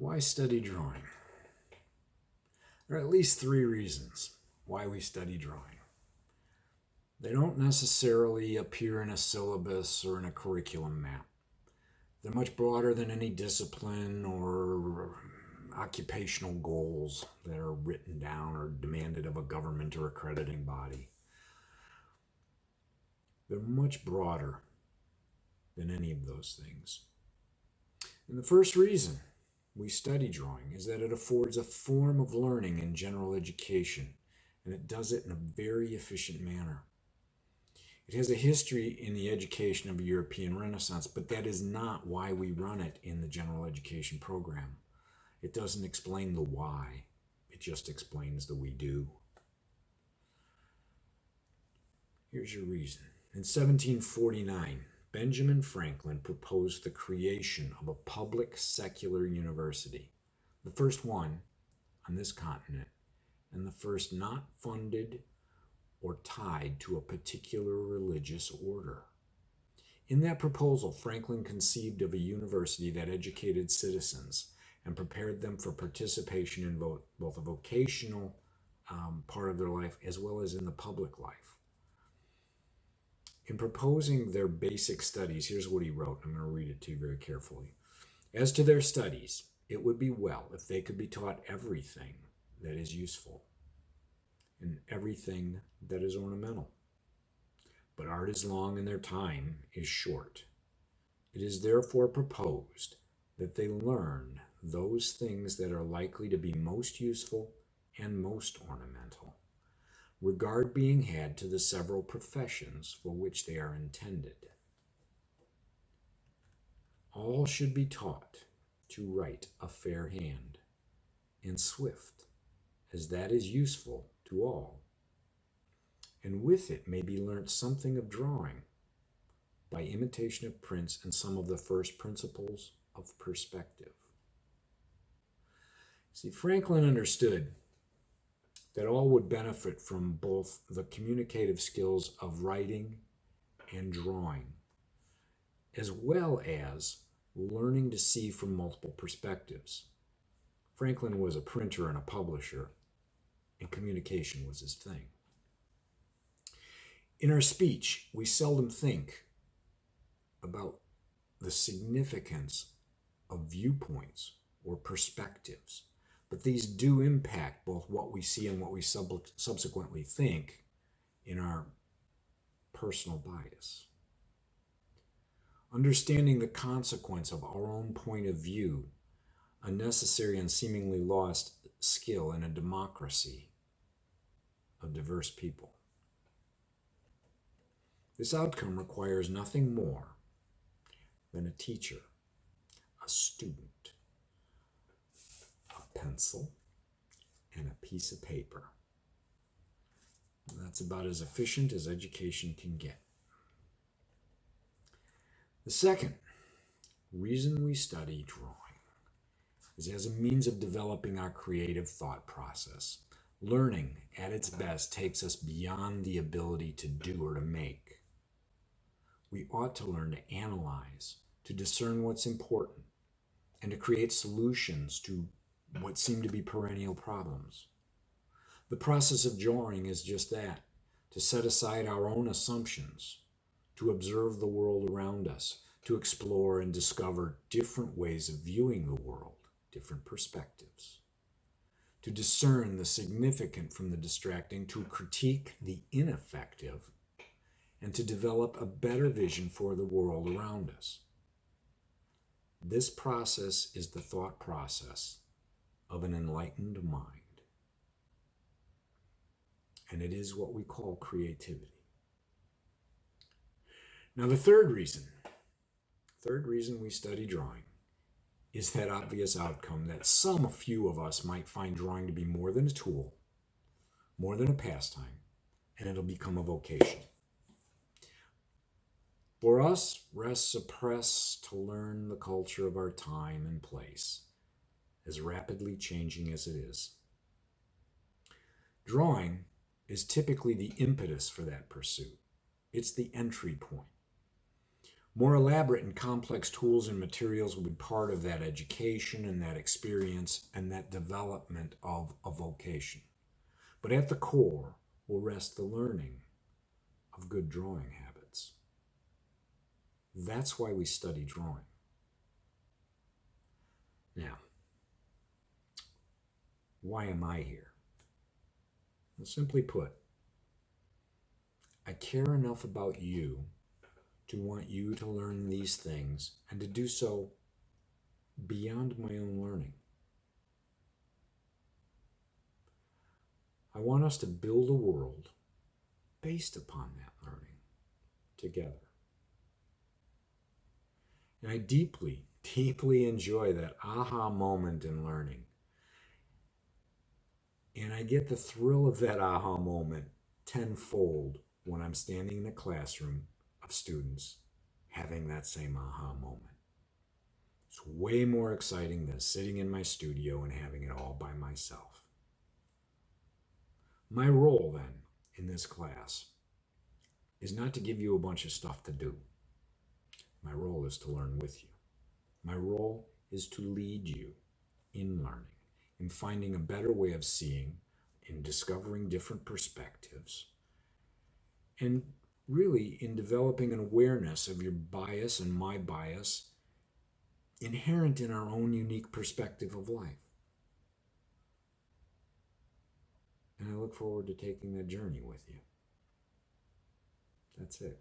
Why study drawing? There are at least three reasons why we study drawing. They don't necessarily appear in a syllabus or in a curriculum map. They're much broader than any discipline or occupational goals that are written down or demanded of a government or accrediting body. They're much broader than any of those things. And the first reason we study drawing is that it affords a form of learning in general education, and it does it in a very efficient manner. It has a history in the education of the European Renaissance, but that is not why we run it in the general education program. It doesn't explain the why, it just explains the we do. Here's your reason. In 1749, Benjamin Franklin proposed the creation of a public secular university, the first one on this continent, and the first not funded or tied to a particular religious order. In that proposal, Franklin conceived of a university that educated citizens and prepared them for participation in both a vocational part of their life as well as in the public life. In proposing their basic studies, here's what he wrote. I'm going to read it to you very carefully. As to their studies, it would be well if they could be taught everything that is useful and everything that is ornamental. But art is long and their time is short. It is therefore proposed that they learn those things that are likely to be most useful and most ornamental. Regard being had to the several professions for which they are intended. All should be taught to write a fair hand, and swift, as that is useful to all. And with it may be learnt something of drawing, by imitation of prints and some of the first principles of perspective. See, Franklin understood that all would benefit from both the communicative skills of writing and drawing, as well as learning to see from multiple perspectives. Franklin was a printer and a publisher, and communication was his thing. In our speech, we seldom think about the significance of viewpoints or perspectives, but these do impact both what we see and what we subsequently think in our personal bias. Understanding the consequence of our own point of view, a necessary and seemingly lost skill in a democracy of diverse people. This outcome requires nothing more than a teacher, a student, a pencil, and a piece of paper. That's about as efficient as education can get. The second reason we study drawing is as a means of developing our creative thought process. Learning at its best takes us beyond the ability to do or to make. We ought to learn to analyze, to discern what's important, and to create solutions to what seem to be perennial problems. The process of drawing is just that, to set aside our own assumptions, to observe the world around us, to explore and discover different ways of viewing the world, different perspectives, to discern the significant from the distracting, to critique the ineffective, and to develop a better vision for the world around us. This process is the thought process of an enlightened mind. And it is what we call creativity. Now, the third reason we study drawing is that obvious outcome that some few of us might find drawing to be more than a tool, more than a pastime, and it'll become a vocation. For us rests a press to learn the culture of our time and place, as rapidly changing as it is. Drawing is typically the impetus for that pursuit. It's the entry point. More elaborate and complex tools and materials will be part of that education and that experience and that development of a vocation. But at the core will rest the learning of good drawing habits. That's why we study drawing. Now, why am I here? Well, simply put, I care enough about you to want you to learn these things and to do so beyond my own learning. I want us to build a world based upon that learning together. And I deeply, deeply enjoy that aha moment in learning. And I get the thrill of that aha moment tenfold when I'm standing in a classroom of students having that same aha moment. It's way more exciting than sitting in my studio and having it all by myself. My role then in this class is not to give you a bunch of stuff to do. My role is to learn with you. My role is to lead you in learning, in finding a better way of seeing, in discovering different perspectives, and really in developing an awareness of your bias and my bias inherent in our own unique perspective of life. And I look forward to taking that journey with you. That's it.